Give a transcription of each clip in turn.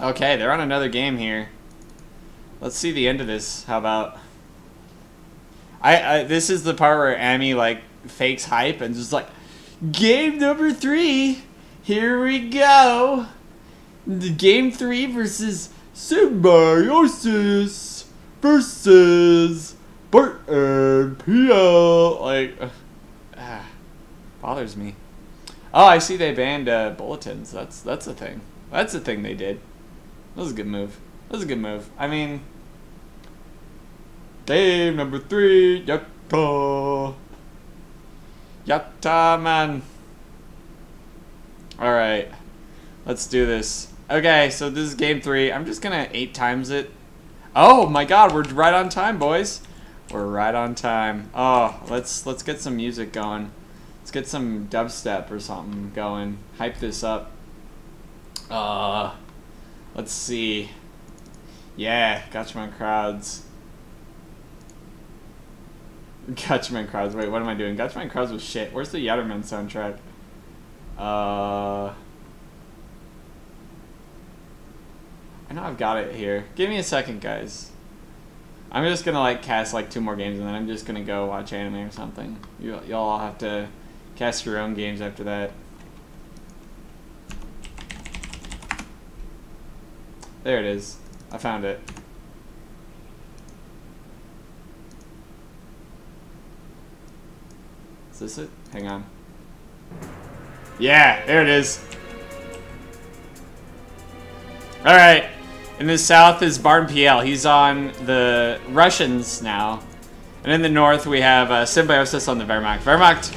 Okay, they're on another game here. Let's see the end of this. How about... this is the part where Amy, like, fakes hype and just like, game number 3! Here we go! The game 3 versus Symbiosis versus BartonPL. Like, bothers me. Oh, I see they banned bulletins. That's a thing. That's a thing they did. That was a good move. That was a good move. I mean, game number 3, yatta. Yatta, man. Alright. Let's do this. Okay, so this is game 3. I'm just gonna 8 times it. Oh my god, we're right on time, boys. We're right on time. Oh, let's get some music going. Let's get some dubstep or something going. Hype this up. Let's see. Yeah, Gotchaman crowds. Gotchaman crowds. Wait, what am I doing? Gotchaman crowds was shit. Where's the Yatterman soundtrack? I know I've got it here. Give me a second, guys. I'm just gonna like cast like 2 more games and then I'm just gonna go watch anime or something. Y'all all have to cast your own games after that. There it is. I found it. Is this it? Hang on. Yeah, there it is. Alright. In the south is BartonPL. He's on the Russians now. And in the north we have Symbiosis on the Wehrmacht. Wehrmacht,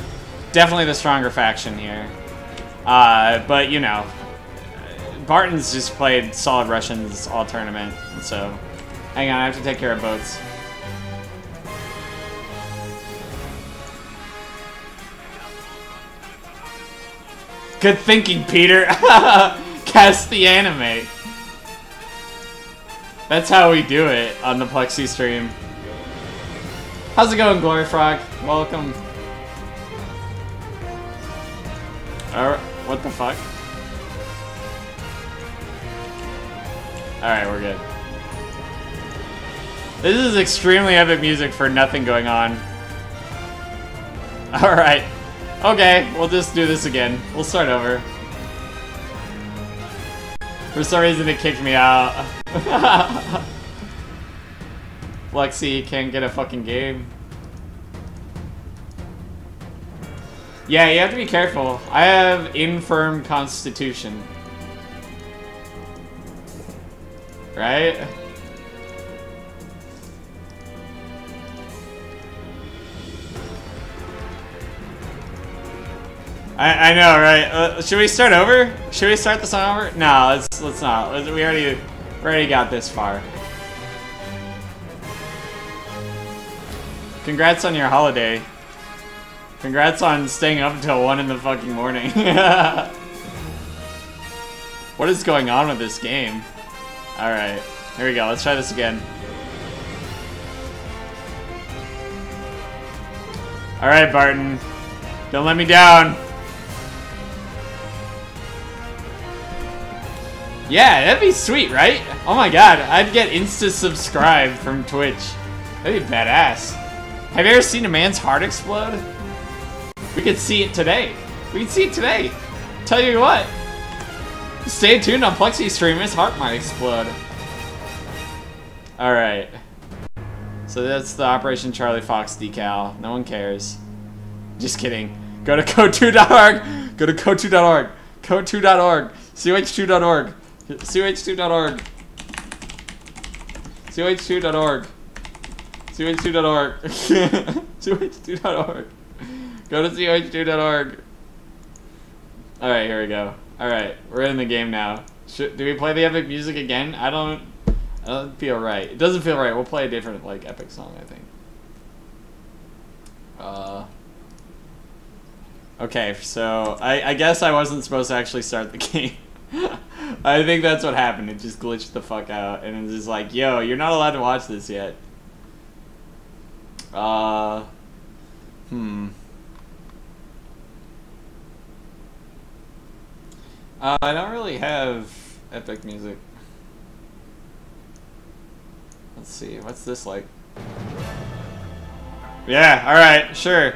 definitely the stronger faction here. But, you know, Barton's just played solid Russians all tournament. So, hang on, I have to take care of boats. Good thinking, Peter. Cast the anime. That's how we do it on the Plexi stream. How's it going, Glory Frog? Welcome. What the fuck? Alright, we're good. This is extremely epic music for nothing going on. Alright. Okay, we'll just do this again. We'll start over. For some reason it kicked me out. Lexi can't get a fucking game. Yeah, you have to be careful. I have infirm constitution. Right? I know, right? Should we start over? Should we start the song over? No, let's not. We already got this far. Congrats on your holiday. Congrats on staying up until 1 in the fucking morning. What is going on with this game? Alright, here we go. Let's try this again. Alright, Barton. Don't let me down. Yeah, that'd be sweet, right? Oh my god, I'd get insta-subscribed from Twitch. That'd be badass. Have you ever seen a man's heart explode? We could see it today. We can see it today. Tell you what. Stay tuned on Plexi stream, his heart might explode. Alright. So that's the Operation Charlie Fox decal. No one cares. Just kidding. Go to code2.org. Go to code2.org. Code2.org. COH2.org. COH2.org. COH2.org. COH2.org. COH2.org. Go to COH2.org. Alright, here we go. Alright, we're in the game now. Do we play the epic music again? I don't feel right. It doesn't feel right. We'll play a different, like, epic song, I think. Okay, so I guess I wasn't supposed to actually start the game. I think that's what happened. It just glitched the fuck out, and it's just like, yo, you're not allowed to watch this yet. I don't really have epic music. Let's see, what's this like? Yeah, alright, sure.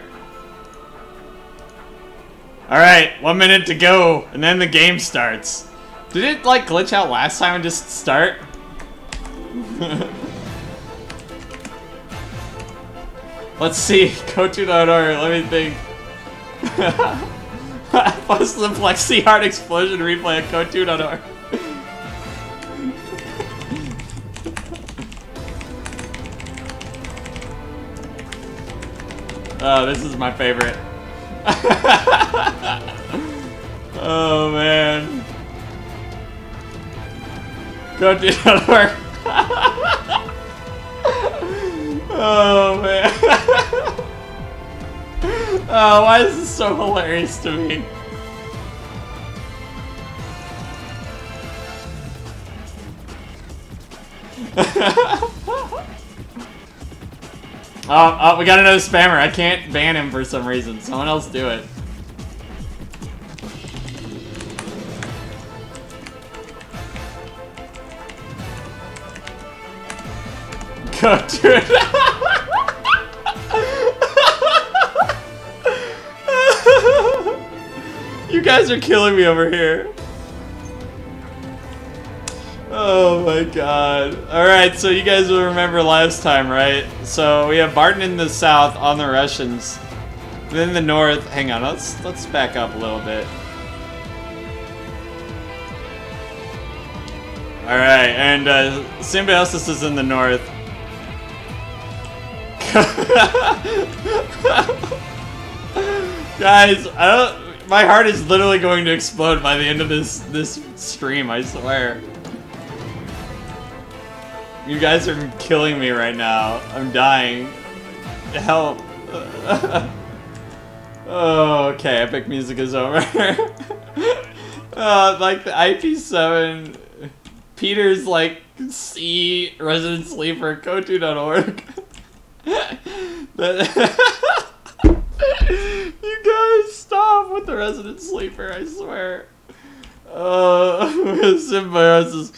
Alright, 1 minute to go, and then the game starts. Did it like glitch out last time and just start? Let's see, Kotu.org, let me think. Plus the Plexi Heart Explosion replay at Kotu.org. Oh, this is my favorite. Oh man. Kotu.org. Oh man. Oh, why is this so hilarious to me? Oh, we got another spammer. I can't ban him for some reason. Someone else do it. Go do it. You guys are killing me over here. Oh my god. Alright, so you guys will remember last time, right? So we have Barton in the south on the Russians. Then the north. Hang on, let's back up a little bit. Alright, and Symbiosis is in the north. Guys, my heart is literally going to explode by the end of this stream, I swear. You guys are killing me right now. I'm dying. Help. Oh, okay, epic music is over. Like the IP7, Peter's like C Resident Sleeper, Kotu.org. You guys stop with the Resident Sleeper, I swear. Symbiosis.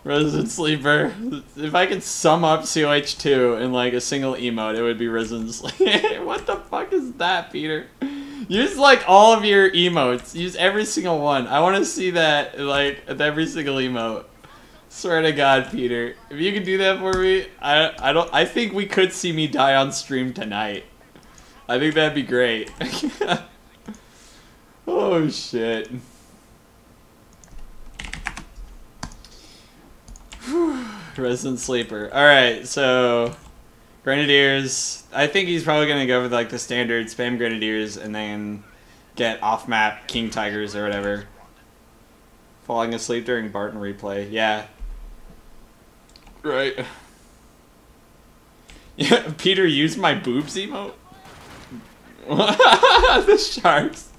Resident Sleeper. If I could sum up COH2 in like a single emote, it would be Resident Sleeper. What the fuck is that, Peter? Use like all of your emotes. Use every single one. I want to see that like at every single emote. Swear to God, Peter. If you could do that for me, I think we could see me die on stream tonight. I think that'd be great. Oh shit. Resident Sleeper. Alright, so Grenadiers. I think he's probably gonna go with like the standard spam Grenadiers and then get off map King Tigers or whatever. Falling asleep during Barton replay. Yeah. Right. Yeah, Peter used my boobs emote? The sharks.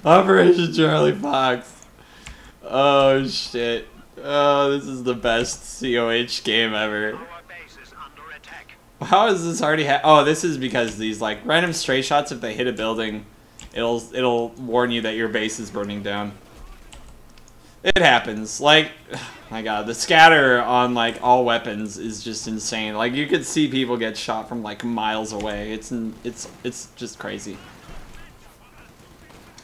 Operation Charlie Fox. Oh shit. Oh, this is the best COH game ever. How is this already oh, this is because these like random stray shots, if they hit a building, it'll warn you that your base is burning down. It happens. Like, oh my god, the scatter on like all weapons is just insane. Like you could see people get shot from like miles away. It's just crazy.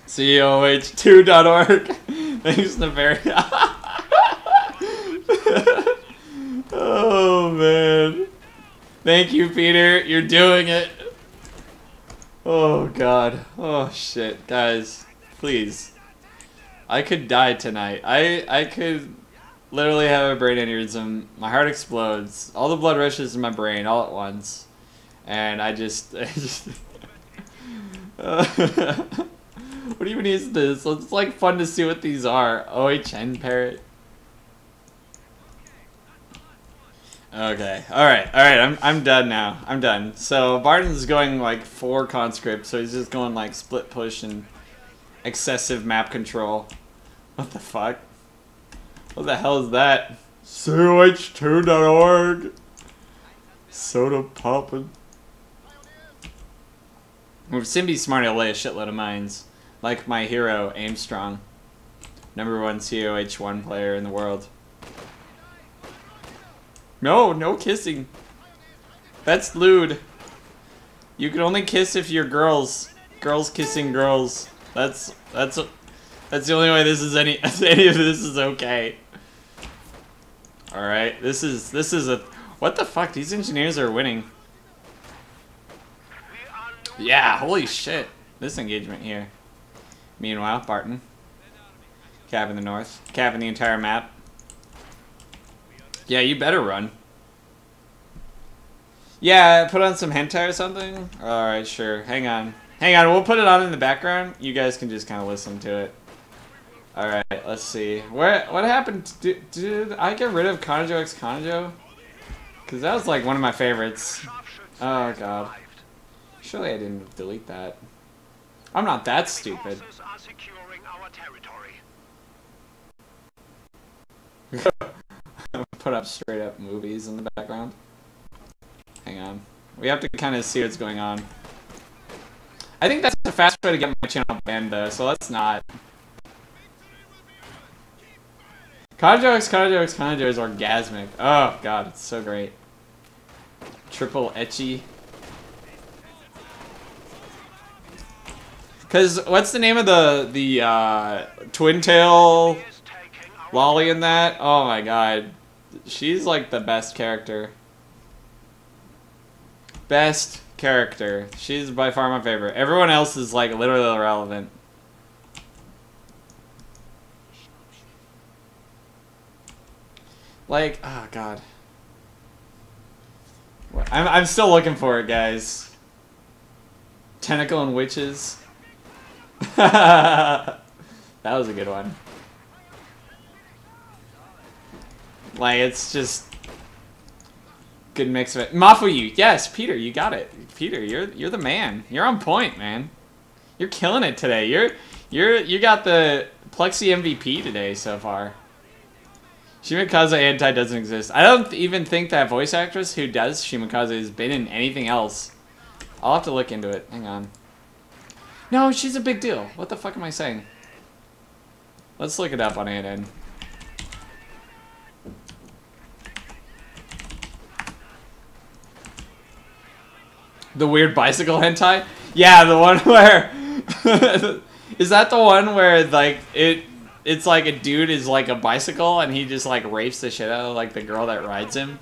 COH2.org. Thanks, Navaria. Oh man. Thank you, Peter. You're doing it. Oh god. Oh shit, guys. Please. I could die tonight. I could literally have a brain aneurysm. My heart explodes. All the blood rushes in my brain all at once. And I just what even is this? It's like fun to see what these are. OHN parrot. Okay. Alright, I'm done now. I'm done. So Barton's going like 4 conscript, so he's just going like split push and excessive map control. What the fuck? What the hell is that? COH2.org. Soda poppin'. With Simby's smart, he'll lay a shitload of mines. Like my hero, Aimstrong. #1 COH1 player in the world. No, no kissing. That's lewd. You can only kiss if you're girls. Girls kissing girls. That's the only way this is any of this is okay. All right, this is a what the fuck? These engineers are winning. Yeah, holy shit. This engagement here. Meanwhile, Barton. Cav in the north. Cav in the entire map. Yeah, you better run. Yeah, put on some hentai or something? Alright, sure. Hang on. Hang on, we'll put it on in the background. You guys can just kind of listen to it. Alright, let's see. What happened? Did I get rid of Kanajo X Kanajo? Because that was like one of my favorites. Oh god. Surely I didn't delete that. I'm not that stupid. Put up straight up movies in the background. Hang on. We have to kind of see what's going on. I think that's the fast way to get my channel banned though, so let's not. Kanajo X Kanajo X Kanajo is orgasmic. Oh god, it's so great. Triple ecchi. Cause what's the name of the twin tail lolly in that? Oh my god. She's like the best character. Best character. She's by far my favorite. Everyone else is like literally irrelevant. Like, oh god. I'm still looking for it, guys. Tentacle and Witches. That was a good one. Like, it's just good mix of it. Mafuyu, yes, Peter, you got it. Peter, you're the man. You're on point, man. You're killing it today. You got the Plexi MVP today so far. Shimikaze Hentai doesn't exist. I don't even think that voice actress who does Shimikaze has been in anything else. I'll have to look into it. Hang on. No, she's a big deal. What the fuck am I saying? Let's look it up on ANN. The weird bicycle hentai? Yeah, the one where... Is that the one where, like, it's like a dude is like a bicycle and he just, like, rapes the shit out of, like, the girl that rides him?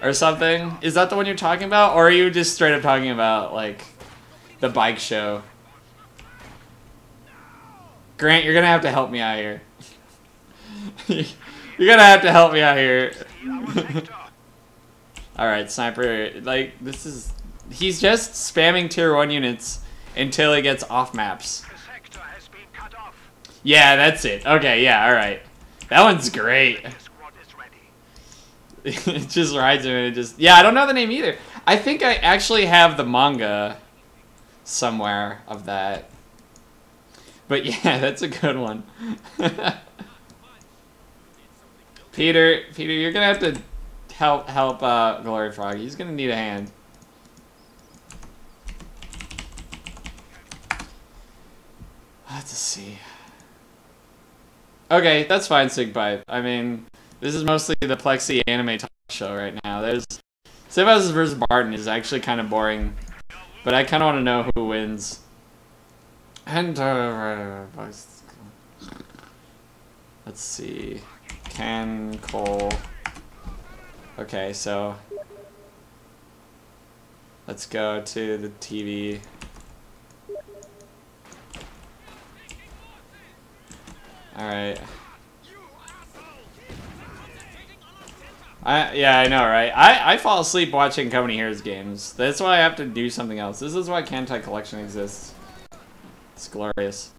Or something? Is that the one you're talking about? Or are you just straight up talking about, like, the bike show? Grant, you're gonna have to help me out here. You're gonna have to help me out here. Alright, Sniper, like, this is... He's just spamming tier 1 units until he gets off maps. Yeah, that's it. Okay, yeah, alright. That one's great. It just rides him and it just... Yeah, I don't know the name either. I think I actually have the manga somewhere of that. But yeah, that's a good one. Peter, you're gonna have to help Glory Frog. He's gonna need a hand. Let's see. Okay, that's fine, Sigpipe. I mean, this is mostly the Plexi anime talk show right now. There's Symbiosis versus Barton is actually kind of boring, but I kind of want to know who wins. And let's see. Can Cole. Okay, so let's go to the TV. Alright. Yeah, I know, right? I fall asleep watching Company Heroes games. That's why I have to do something else. This is why Kantai Collection exists. It's glorious.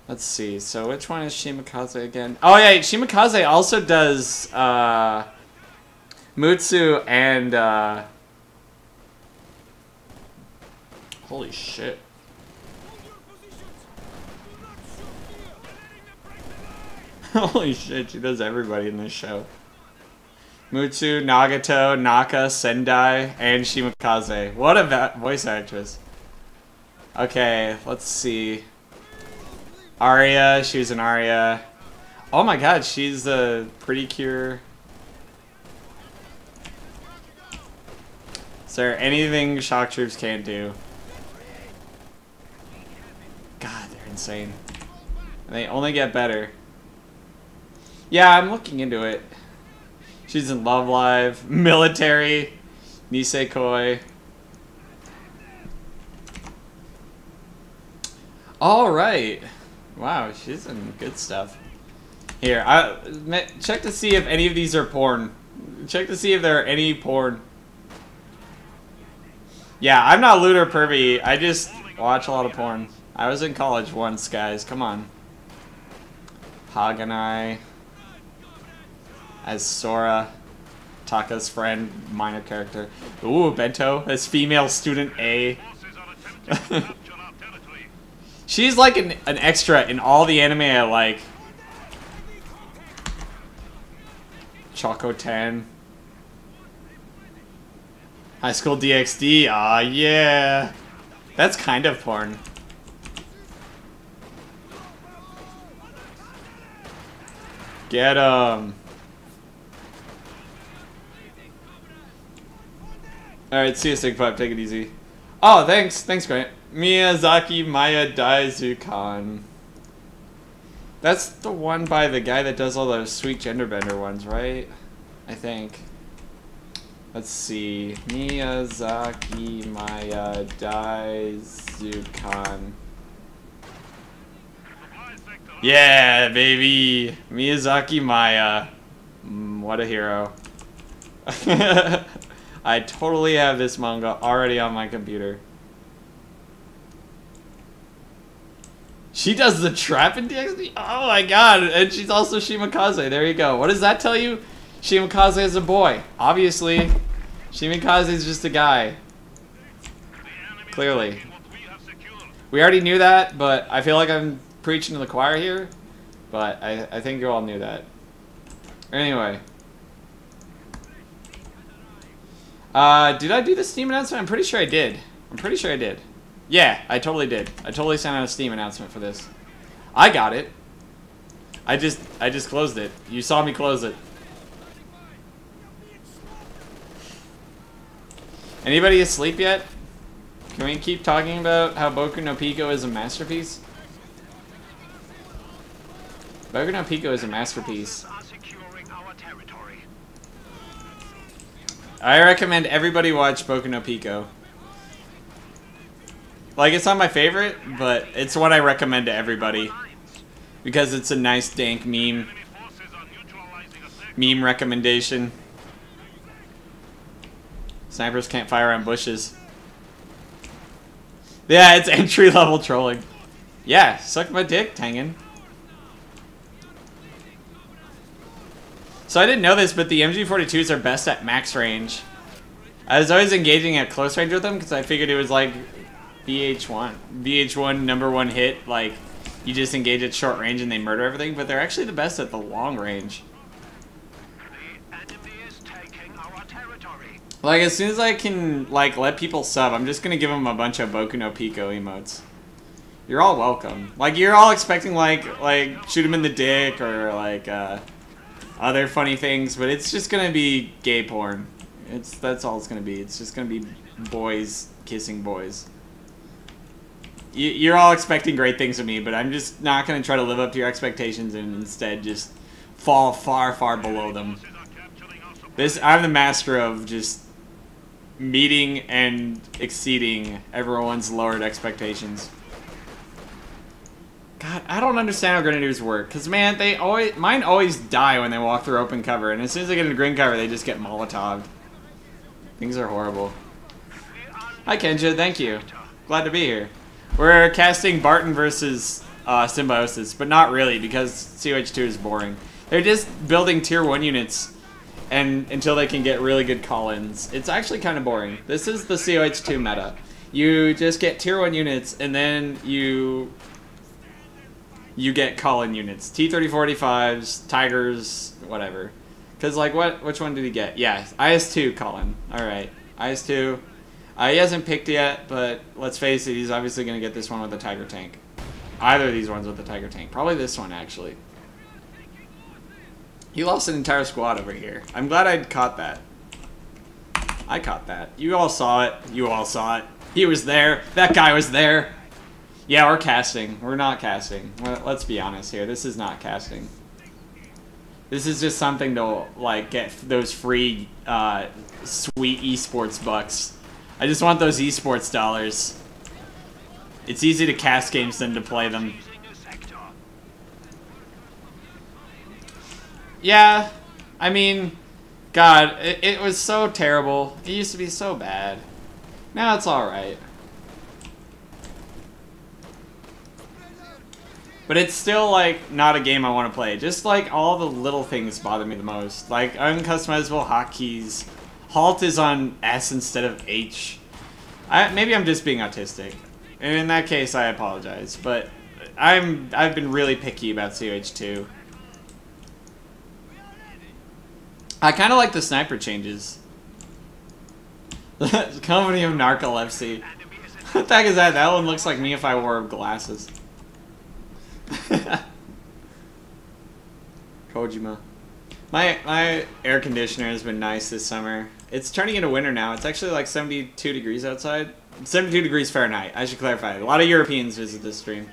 Let's see. So which one is Shimikaze again? Oh yeah, Shimikaze also does Mutsu and holy shit. Holy shit, she does everybody in this show. Mutsu, Nagato, Naka, Sendai, and Shimikaze. What a voice actress. Okay, let's see. Arya, she was an Arya. Oh my god, she's a pretty cure. Is there anything shock troops can't do? God, they're insane. And they only get better. Yeah, I'm looking into it. She's in Love Live, military, Nisekoi. All right. Wow, she's in good stuff. Here, check to see if any of these are porn. Check to see if there are any porn. Yeah, I'm not lewd or pervy. I just watch a lot of porn. I was in college once, guys. Come on. Haganai as Sora, Taka's friend, minor character. Ooh, Bento as female student A. She's like an extra in all the anime I like. Choco 10. High School DxD. Aw, yeah. That's kind of porn. Get 'em. Alright, see you, Sigpup. Take it easy. Oh, thanks. Thanks, Grant. Miyazaki Maya Daizukan. That's the one by the guy that does all those sweet genderbender ones, right? I think. Let's see. Miyazaki Maya Daizukan. Yeah, baby! Miyazaki Maya. What a hero. I totally have this manga already on my computer. She does the trap in DxD? Oh my god! And she's also Shimakaze. There you go. What does that tell you? Shimakaze is a boy. Obviously. Shimakaze is just a guy. Clearly. We already knew that, but I feel like I'm preaching to the choir here. But I think you all knew that. Anyway. Did I do the Steam announcement? I'm pretty sure I did. I'm pretty sure I did. Yeah, I totally did. I totally sent out a Steam announcement for this. I got it. I just closed it. You saw me close it. Anybody asleep yet? Can we keep talking about how Boku no Pico is a masterpiece? Boku no Pico is a masterpiece. I recommend everybody watch Boku no Pico. Like, it's not my favorite, but it's what I recommend to everybody. Because it's a nice, dank meme. Meme recommendation. Snipers can't fire on bushes. Yeah, it's entry-level trolling. Yeah, suck my dick, Tengen. So I didn't know this, but the MG42s are best at max range. I was always engaging at close range with them because I figured it was like VH1. VH1 #1 hit, like you just engage at short range and they murder everything, but they're actually the best at the long range. Like, as soon as I can, like, let people sub, I'm just gonna give them a bunch of Boku no Pico emotes. You're all welcome. Like, you're all expecting, like shoot him in the dick, or, like, other funny things, but it's just gonna be gay porn. That's all it's gonna be. It's just gonna be boys kissing boys. You're all expecting great things of me, but I'm just not gonna try to live up to your expectations and instead just fall far, far below them. I'm the master of just meeting and exceeding everyone's lowered expectations. God, I don't understand how grenadiers work, because, man, mine always die when they walk through open cover, and as soon as they get into green cover, they just get Molotov'd. Things are horrible. Hi, Kenja, thank you. Glad to be here. We're casting Barton versus Symbiosis, but not really, because COH2 is boring. They're just building tier 1 units until they can get really good call-ins. It's actually kind of boring. This is the COH2 meta. You just get tier 1 units, and then you get call-in units. T-3045s, Tigers, whatever. Because, like, which one did he get? Yeah, IS-2 call-in. Alright, IS-2. He hasn't picked yet, but let's face it, he's obviously going to get this one with a Tiger tank. either of these ones with the Tiger tank. Probably this one, actually. He lost an entire squad over here. I'm glad I caught that. I caught that. You all saw it. You all saw it. He was there. That guy was there. Yeah, we're casting. We're not casting. Well, let's be honest here. This is not casting. This is just something to, like, get those free, sweet esports bucks. I just want those esports dollars. It's easy to cast games than to play them. Yeah, I mean, God, it was so terrible. It used to be so bad. Now it's alright. But it's still, like, not a game I want to play. Just, like, all the little things bother me the most. Like, uncustomizable hotkeys. Halt is on S instead of H. Maybe I'm just being autistic. And in that case, I apologize. But I've been really picky about COH2. I kind of like the sniper changes. Company of Narcolepsy. What the heck is that? That one looks like me if I wore glasses. Kojima. My air conditioner has been nice this summer. It's turning into winter now. It's actually like 72 degrees outside. 72 degrees Fahrenheit. I should clarify. A lot of Europeans visit this stream.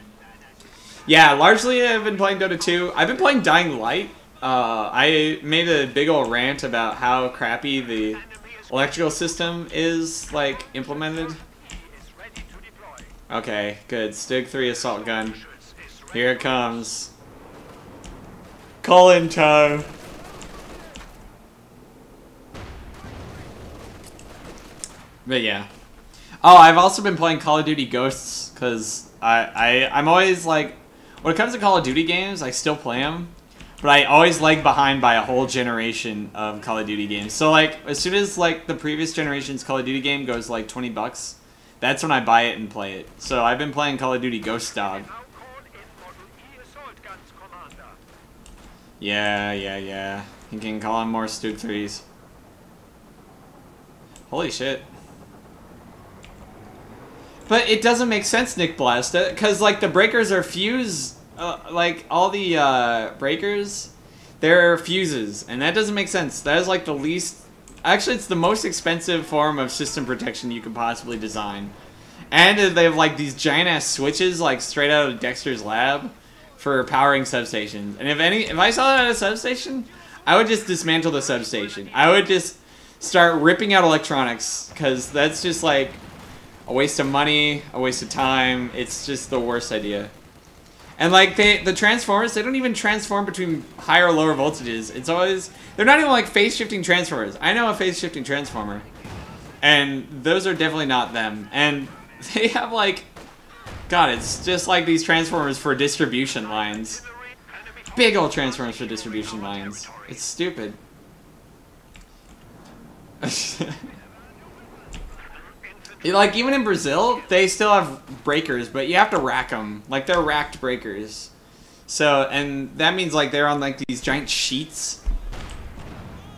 Yeah, largely I've been playing Dota 2. I've been playing Dying Light. I made a big ol' rant about how crappy the electrical system is, like, implemented. Okay, good. Stig 3 assault gun. Here it comes. Call in time. But yeah. Oh, I've also been playing Call of Duty Ghosts, because I'm always, like, when it comes to Call of Duty games, I still play them. But I always lag behind by a whole generation of Call of Duty games. So, like, as soon as, like, the previous generation's Call of Duty game goes, like, 20 bucks, that's when I buy it and play it. So I've been playing Call of Duty Ghost Dog. Yeah. You can call in more Stug 3s. Holy shit. But it doesn't make sense, Nick Blast, because, like, the breakers are fuse... like, all the, breakers, they're fuses, and that doesn't make sense. That is, like, the least... Actually, it's the most expensive form of system protection you could possibly design. And they have, like, these giant-ass switches, like, straight out of Dexter's lab for powering substations. And if I saw that at a substation, I would just dismantle the substation. I would just start ripping out electronics, because that's just, like, a waste of money, a waste of time. It's just the worst idea. And, like, the transformers, they don't even transform between higher or lower voltages. It's always... They're not even, like, phase-shifting transformers. I know a phase-shifting transformer. And those are definitely not them. And they have, like... God, it's just like these transformers for distribution lines. Big old transformers for distribution lines. It's stupid. Like, even in Brazil, they still have breakers, but you have to rack them. Like, they're racked breakers. So, and that means, like, they're on, like, these giant sheets,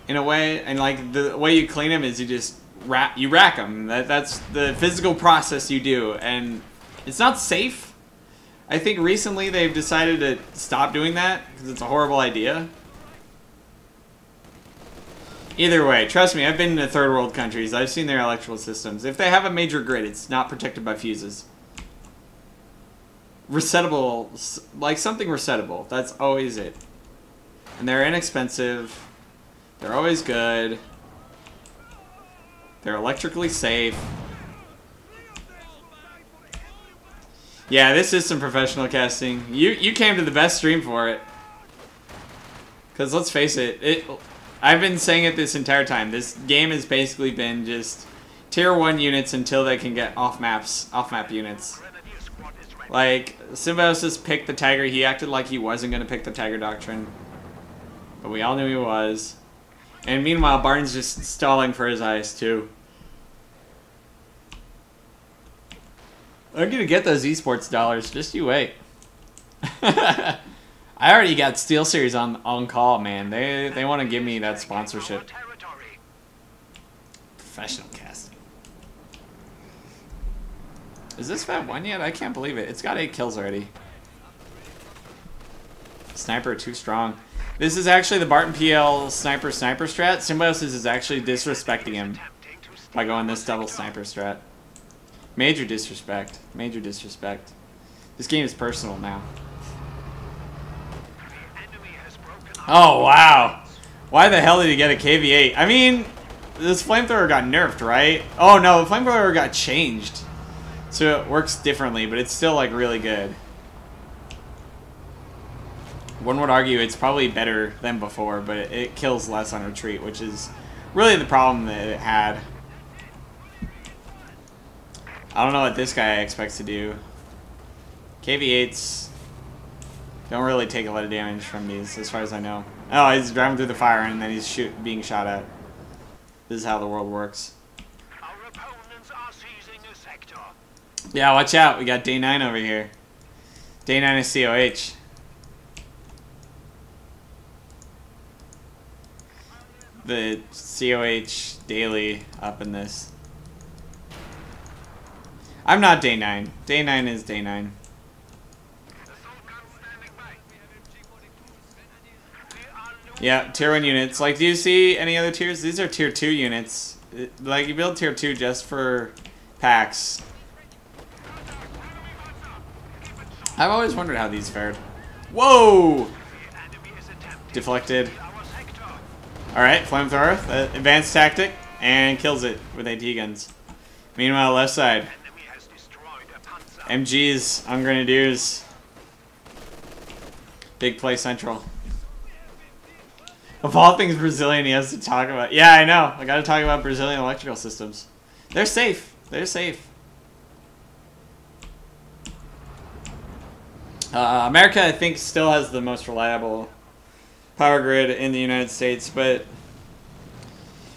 in a way. And, like, the way you clean them is you just rack them. That's the physical process you do. And it's not safe. I think recently they've decided to stop doing that, because it's a horrible idea. Either way, trust me, I've been to third world countries. I've seen their electrical systems. If they have a major grid, it's not protected by fuses. Resettable, like something resettable. That's always it. And they're inexpensive. They're always good. They're electrically safe. Yeah, this is some professional casting. You came to the best stream for it. Because let's face it, I've been saying it this entire time. This game has basically been just tier 1 units until they can get off-map units. Like, Symbiosis picked the Tiger. He acted like he wasn't going to pick the Tiger Doctrine. But we all knew he was. And meanwhile, Barton's just stalling for his ice, too. I'm going to get those esports dollars. Just you wait. I already got SteelSeries on call, man. They want to give me that sponsorship. Professional casting. Is this Fat 1 yet? I can't believe it. It's got 8 kills already. Sniper too strong. This is actually the BartonPL sniper strat. Symbiosis is actually disrespecting him by going this double sniper strat. Major disrespect. Major disrespect. This game is personal now. Oh, wow. Why the hell did he get a KV-8? I mean, this flamethrower got nerfed, right? Oh, no, the flamethrower got changed. So it works differently, but it's still, like, really good. One would argue it's probably better than before, but it kills less on retreat, which is really the problem that it had. I don't know what this guy expects to do. KV-8s don't really take a lot of damage from these, as far as I know. Oh, he's driving through the fire, and then he's being shot at. This is how the world works. Our opponents are seizing a sector. Yeah, watch out. We got day 9 over here. Day 9 is COH. The COH daily up in this. I'm not day 9. Day 9 is day 9. Yeah, tier 1 units. Like, do you see any other tiers? These are tier 2 units. Like, you build tier 2 just for packs. I've always wondered how these fared. Whoa! Deflected. Alright, flamethrower, advanced tactic, and kills it with AT guns. Meanwhile, left side. MGs on Grenadiers. Big play central. Of all things Brazilian he has to talk about. Yeah, I know. I gotta talk about Brazilian electrical systems. They're safe. They're safe. America, I think, still has the most reliable power grid in the United States, but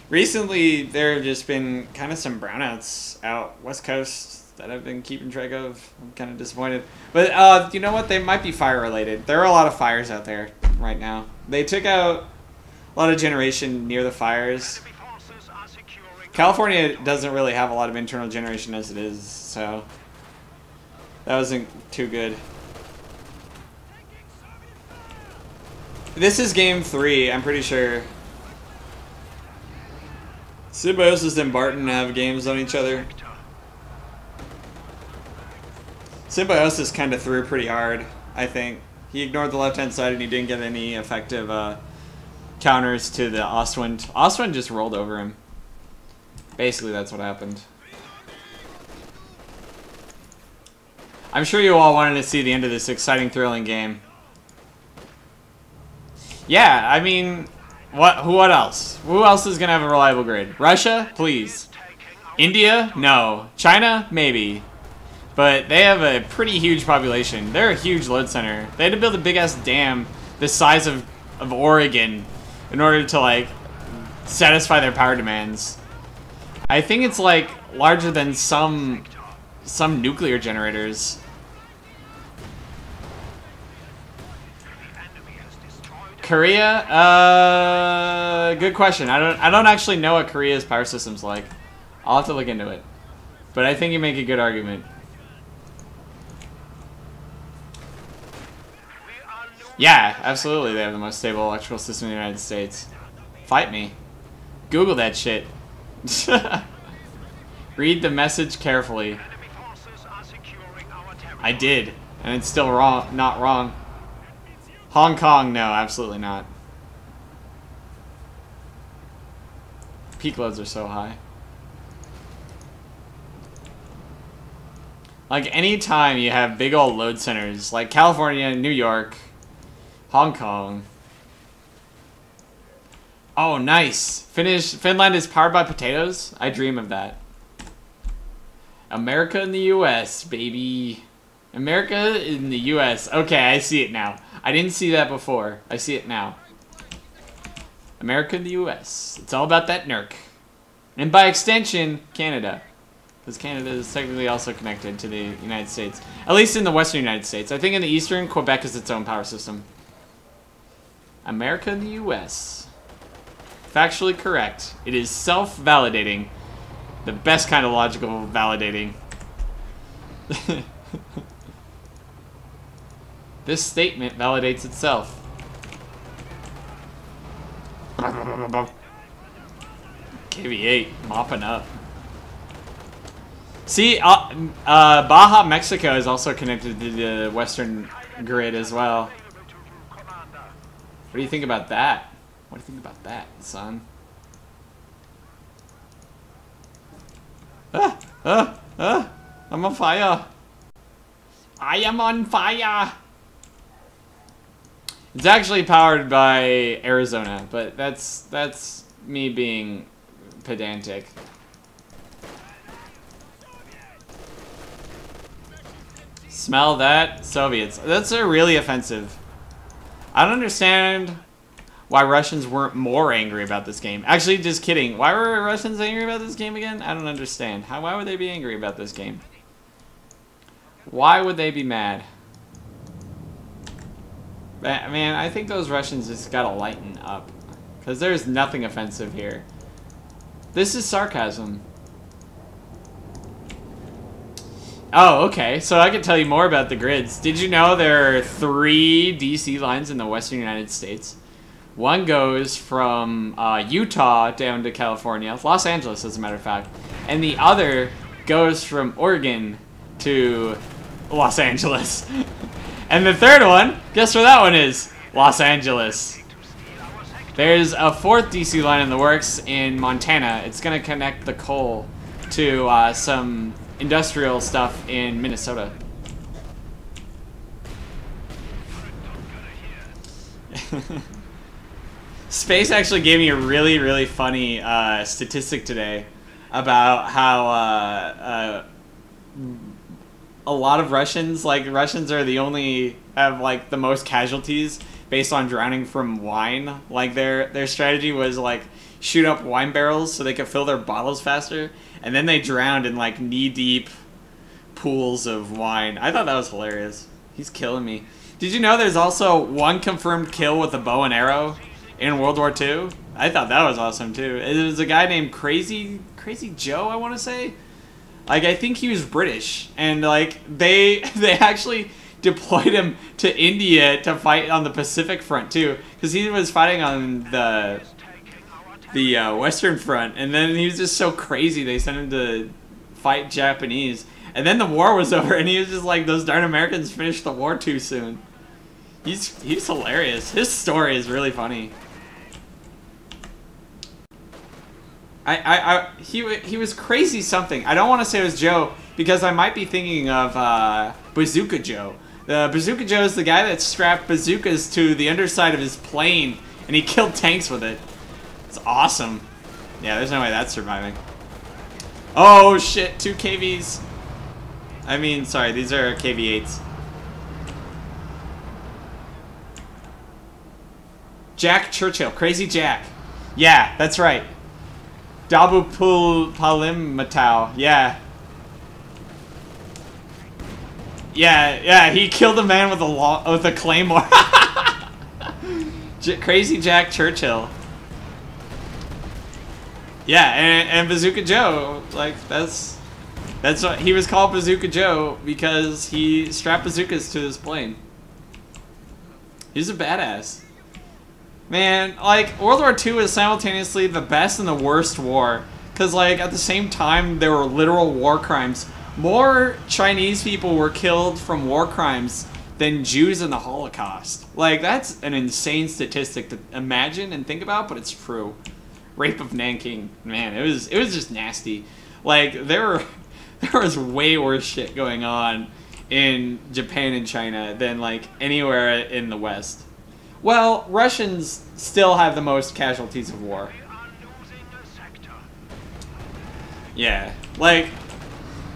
recently there have just been kind of some brownouts out West Coast that I've been keeping track of. I'm kind of disappointed. But you know what? They might be fire related. There are a lot of fires out there right now. They took out a lot of generation near the fires. California doesn't really have a lot of internal generation as it is, so that wasn't too good. This is game 3, I'm pretty sure. Symbiosis and Barton have games on each other. Symbiosis kind of threw pretty hard, I think. He ignored the left-hand side and he didn't get any effective counters to the Ostwind. Ostwind just rolled over him. Basically, that's what happened. I'm sure you all wanted to see the end of this exciting, thrilling game. Yeah, I mean, what else? Who else is going to have a reliable grid? Russia? Please. India? No. China? Maybe. But they have a pretty huge population. They're a huge load center. They had to build a big-ass dam the size of Oregon in order to, like, satisfy their power demands. I think it's, like, larger than some nuclear generators. Korea? Good question. I don't actually know what Korea's power system's like. I'll have to look into it. But I think you make a good argument. Yeah, absolutely. They have the most stable electrical system in the United States. Fight me. Google that shit. Read the message carefully. I did, and it's still wrong. Not wrong. Hong Kong, no, absolutely not. Peak loads are so high. Like, anytime you have big old load centers, like California, New York, Hong Kong. Oh, nice. Finland is powered by potatoes? I dream of that. America in the U.S., baby. America in the U.S. Okay, I see it now. I didn't see that before. I see it now. America in the U.S. It's all about that NERC. And by extension, Canada. Because Canada is technically also connected to the United States. At least in the western United States. I think in the eastern, Quebec is its own power system. America in the U.S. Factually correct. It is self-validating. The best kind of logical validating. This statement validates itself. KV8 mopping up. See, Baja, Mexico is also connected to the Western grid as well. What do you think about that? What do you think about that, son? I'm on fire. I am on fire. It's actually powered by Arizona, but that's me being pedantic. Smell that? Soviets. That's really offensive. I don't understand why Russians weren't more angry about this game. Actually, just kidding. Why were Russians angry about this game again? I don't understand. Why would they be angry about this game? Why would they be mad? Man, I think those Russians just gotta lighten up. Because there's nothing offensive here. This is sarcasm. Oh, okay. So I can tell you more about the grids. Did you know there are 3 DC lines in the western United States? One goes from Utah down to California, Los Angeles as a matter of fact. And the other goes from Oregon to Los Angeles. And the third one, guess where that one is? Los Angeles. There's a 4th DC line in the works in Montana. It's going to connect the coal to some industrial stuff in Minnesota. Space actually gave me a really funny statistic today about how a lot of Russians are the only have like the most casualties based on drowning from wine. Like their strategy was like shoot up wine barrels so they could fill their bottles faster, and then they drowned in like knee-deep pools of wine. I thought that was hilarious. He's killing me. Did you know there's also 1 confirmed kill with a bow and arrow in World War II? I thought that was awesome too. It was a guy named Crazy Joe, I want to say. Like, I think he was British, and like they actually deployed him to India to fight on the Pacific front too, because he was fighting on the Western front, and then he was just so crazy they sent him to fight Japanese, and then the war was over, and he was just like, those darn Americans finished the war too soon. He's hilarious. His story is really funny. He was crazy something. I don't want to say it was Joe because I might be thinking of Bazooka Joe. Bazooka Joe is the guy that strapped bazookas to the underside of his plane and he killed tanks with it. It's awesome. Yeah, there's no way that's surviving. Oh shit, 2 KVs. I mean, sorry, these are KV8s. Jack Churchill, Crazy Jack. Yeah, that's right. Dabupul Palim Matau. Yeah. Yeah, he killed a man with a claymore. Crazy Jack Churchill. Yeah, and Bazooka Joe, like that's what he was called, Bazooka Joe, because he strapped bazookas to his plane. He's a badass. Man, like, World War II is simultaneously the best and the worst war. Because, like, at the same time, there were literal war crimes. More Chinese people were killed from war crimes than Jews in the Holocaust. Like, that's an insane statistic to imagine and think about, but it's true. Rape of Nanking. Man, it was just nasty. Like, there was way worse shit going on in Japan and China than, like, anywhere in the West. Well, Russians still have the most casualties of war. Yeah, like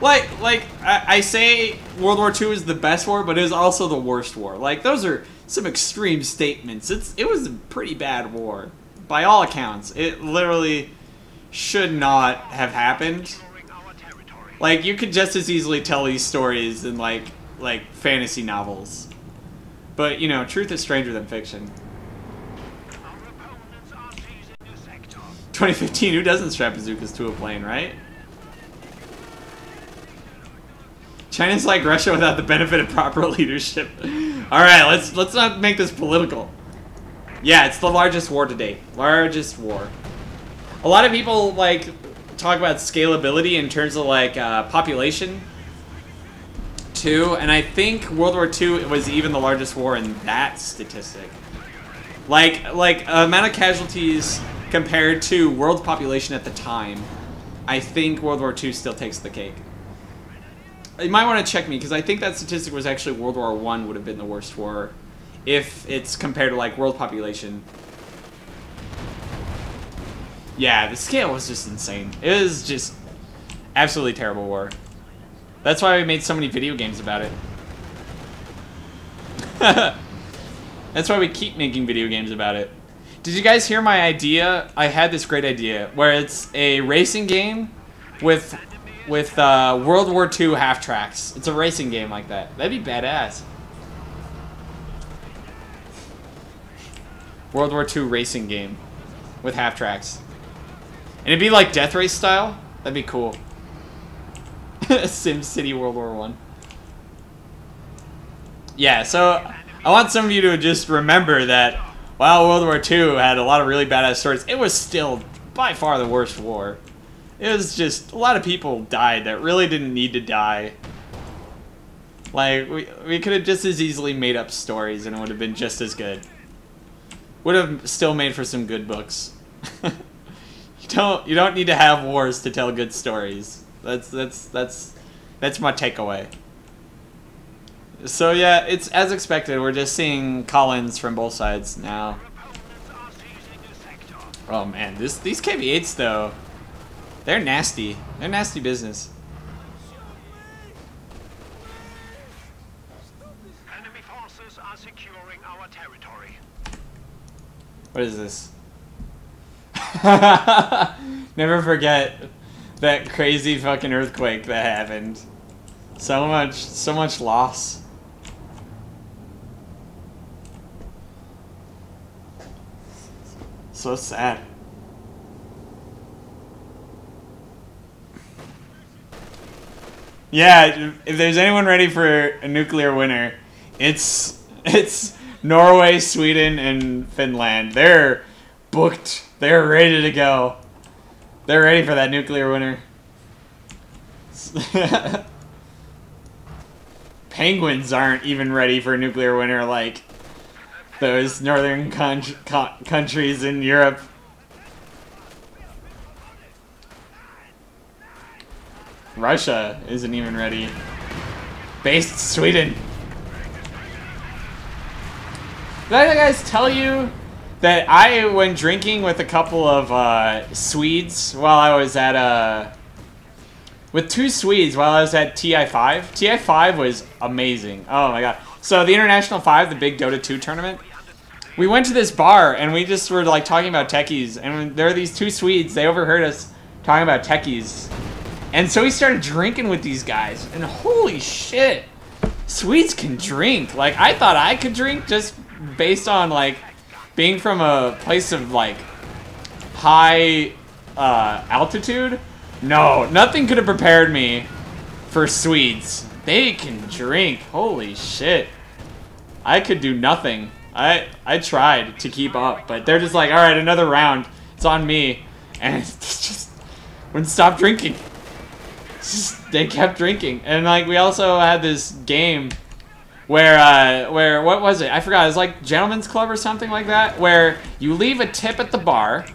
I say World War II is the best war, but it was also the worst war. Like, those are some extreme statements. It was a pretty bad war, by all accounts. It literally should not have happened. Like, you could just as easily tell these stories in like fantasy novels. But, you know, truth is stranger than fiction. 2015, who doesn't strap bazookas to a plane, right? China's like Russia without the benefit of proper leadership. All right, let's not make this political. Yeah, it's the largest war to date. Largest war. A lot of people like talk about scalability in terms of like population too, and I think World War II was even the largest war in that statistic. Like amount of casualties compared to world population at the time, I think World War II still takes the cake. You might want to check me because I think that statistic was actually World War I would have been the worst war if it's compared to like world population. Yeah, the scale was just insane. It was just absolutely terrible war. That's why we made so many video games about it. That's why we keep making video games about it. Did you guys hear my idea? I had this great idea where it's a racing game with World War II half tracks. It's a racing game like that. That'd be badass. World War II racing game with half tracks. And it'd be like Death Race style. That'd be cool. Sim City World War I. Yeah, so I want some of you to just remember that while World War II had a lot of really badass stories, it was still by far the worst war. It was just, a lot of people died that really didn't need to die. Like, we could have just as easily made up stories and it would have been just as good. Would have still made for some good books. You don't need to have wars to tell good stories. That's my takeaway. So yeah, it's as expected. We're just seeing Collins from both sides now. Oh man, these KV-8s though, they're nasty. They're nasty business. Enemy forces are securing our territory. What is this? Never forget that crazy fucking earthquake that happened. So much loss. So sad. Yeah, if there's anyone ready for a nuclear winter, it's Norway, Sweden, and Finland. They're booked. They're ready to go. They're ready for that nuclear winter. Penguins aren't even ready for a nuclear winter like those northern countries in Europe. Russia isn't even ready. Based Sweden. Did I guys tell you that I went drinking with a couple of Swedes while I was at with two Swedes while I was at TI5. TI5 was amazing. Oh my god. So the International 5, the big Dota 2 tournament, we went to this bar and we just were like talking about techies, and there are these two Swedes, they overheard us talking about techies. And so we started drinking with these guys, and holy shit, Swedes can drink. Like, I thought I could drink just based on like being from a place of like high altitude. No, nothing could have prepared me for Swedes. They can drink. Holy shit. I could do nothing. I tried to keep up, but they're just like, all right, another round. It's on me. And it's just wouldn't stop drinking. They kept drinking. And like, we also had this game where what was it? I forgot. It was like Gentleman's Club or something like that, where you leave a tip at the bar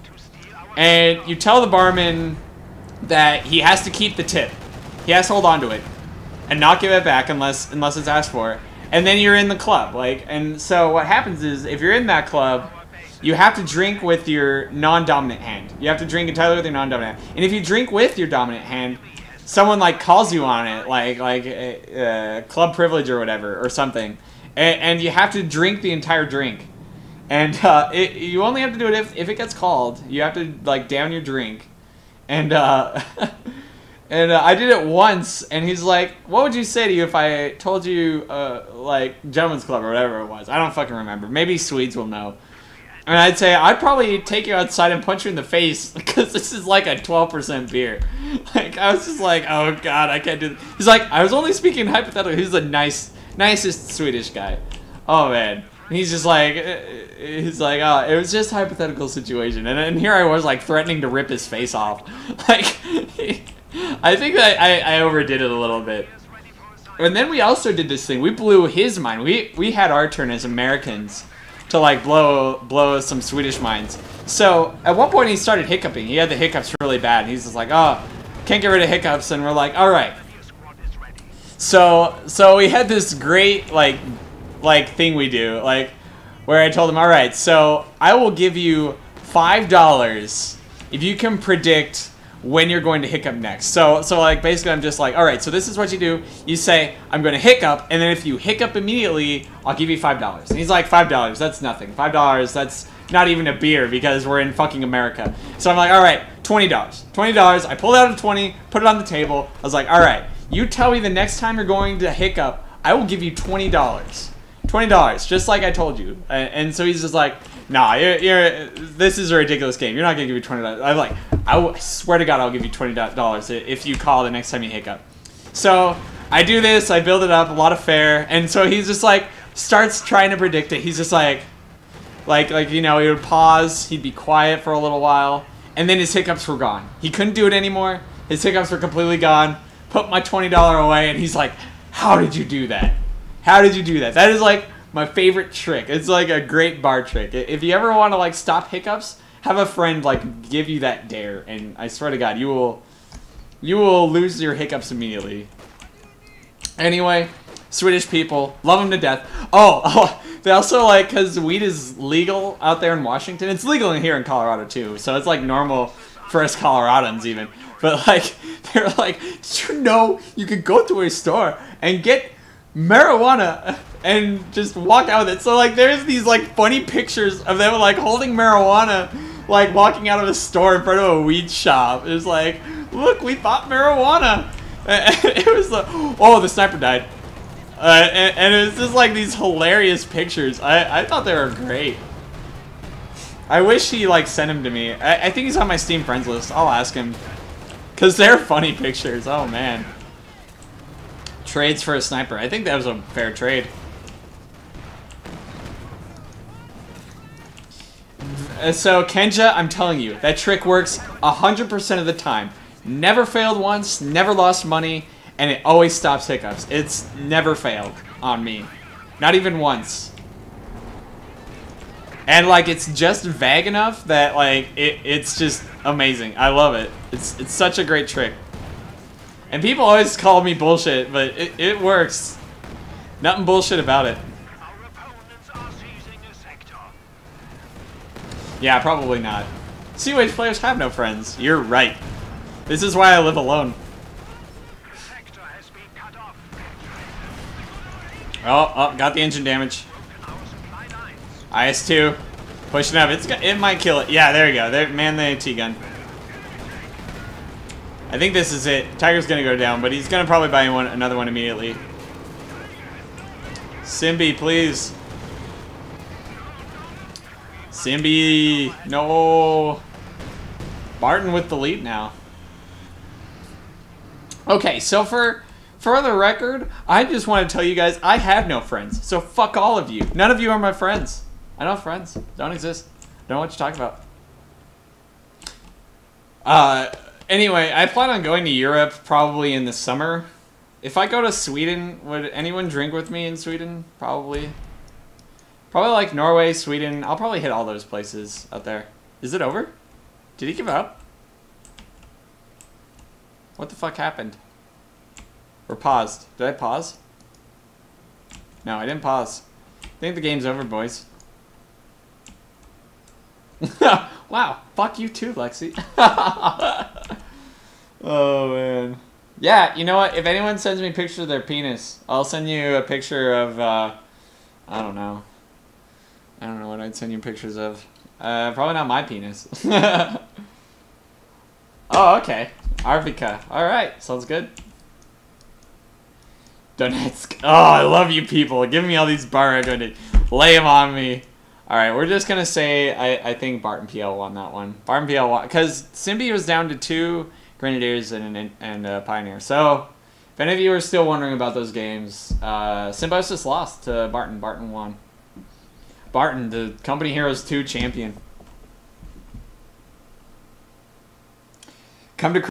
and you tell the barman that he has to keep the tip. He has to hold on to it and not give it back unless it's asked for. And then you're in the club. Like, and so what happens is, if you're in that club, you have to drink with your non-dominant hand. You have to drink entirely with your non-dominant hand. And if you drink with your dominant hand, someone like calls you on it, like club privilege or whatever or something, and you have to drink the entire drink. And you only have to do it if it gets called. You have to like down your drink. And and I did it once, and he's like, "What would you say to you if I told you like Gentleman's Club or whatever it was?" I don't fucking remember. Maybe Swedes will know. And I'd say, I'd probably take you outside and punch you in the face, because this is like a 12% beer. Like, I was just like, oh god, I can't do this. He's like, I was only speaking hypothetically. He's the nicest Swedish guy. Oh man. And he's just like, oh, it was just a hypothetical situation. And here I was like threatening to rip his face off. Like, I think that I overdid it a little bit. And then we also did this thing. We blew his mind. We had our turn as Americans to like blow some Swedish minds. So at one point he started hiccuping. He had the hiccups really bad. He's just like, oh, can't get rid of hiccups. And we're like, all right. So we had this great like thing we do, like where I told him, all right, so I will give you $5 if you can predict when you're going to hiccup next. So like basically I'm just like, all right, so this is what you do. You say, I'm going to hiccup, and then if you hiccup immediately, I'll give you $5. And he's like, $5, that's nothing. $5, that's not even a beer because we're in fucking America. So I'm like, all right, $20. $20, I pulled out a 20, put it on the table. I was like, all right, you tell me the next time you're going to hiccup, I will give you $20. $20, just like I told you. And so he's just like, nah, this is a ridiculous game. You're not gonna give me $20. I'm like, I swear to God, I'll give you $20 if you call the next time you hiccup. So I do this, I build it up, a lot of fair, and so he's just like, starts trying to predict it. He's just like you know, he would pause, he'd be quiet for a little while, and then his hiccups were gone. He couldn't do it anymore. His hiccups were completely gone. Put my $20 away, and he's like, how did you do that? How did you do that? That is like my favorite trick. It's like a great bar trick. If you ever want to like stop hiccups, have a friend like give you that dare, and I swear to God, you will lose your hiccups immediately. Anyway, Swedish people, love them to death. Oh, they also like, because weed is legal out there in Washington. It's legal here in Colorado too, so it's like normal for us Coloradans even. But like, they're like, did you know you could go to a store and get marijuana and just walk out with it? So like there's these like funny pictures of them like holding marijuana, like walking out of a store in front of a weed shop. It's like, look, we bought marijuana. It was like, oh, the sniper died. And it was just like these hilarious pictures. I thought they were great. I wish he like sent them to me. I think he's on my Steam friends list. I'll ask him, because they're funny pictures. Oh man. Trades for a sniper. I think that was a fair trade. So Kenja, I'm telling you, that trick works 100% of the time. Never failed once, never lost money, and it always stops hiccups. It's never failed on me. Not even once. And like it's just vague enough that like it's just amazing. I love it. It's such a great trick. And people always call me bullshit, but it works. Nothing bullshit about it. Our opponents are seizing a sector. Yeah, probably not. COH players have no friends. You're right. This is why I live alone. The sector has been cut off. Oh, got the engine damage. Our supply lines. IS-2. Pushing up. It might kill it. Yeah, there you go. There, man the T-gun. I think this is it. Tiger's gonna go down, but he's gonna probably buy another one immediately. Symbi, please. Symbi, no. Barton with the lead now. Okay, so for the record, I just want to tell you guys, I have no friends. So fuck all of you. None of you are my friends. I don't have friends. Don't exist. Don't know what you're talking about. Anyway, I plan on going to Europe probably in the summer. If I go to Sweden, would anyone drink with me in Sweden? Probably. Probably like Norway, Sweden. I'll probably hit all those places out there. Is it over? Did he give up? What the fuck happened? Or paused. Did I pause? No, I didn't pause. I think the game's over, boys. Wow. Fuck you too, Lexi. Oh, man. Yeah, you know what? If anyone sends me pictures of their penis, I'll send you a picture of, I don't know. I don't know what I'd send you pictures of. Probably not my penis. Oh, okay. Arvika. Alright, sounds good. Donetsk. Oh, I love you people. Give me all these bar. Lay them on me. All right, we're just gonna say I think BartonPL won that one. BartonPL won because Symbi was down to 2 Grenadiers and Pioneer. So if any of you are still wondering about those games, Symbiosis lost to Barton. Barton won. Barton, the Company Heroes 2 champion. Come to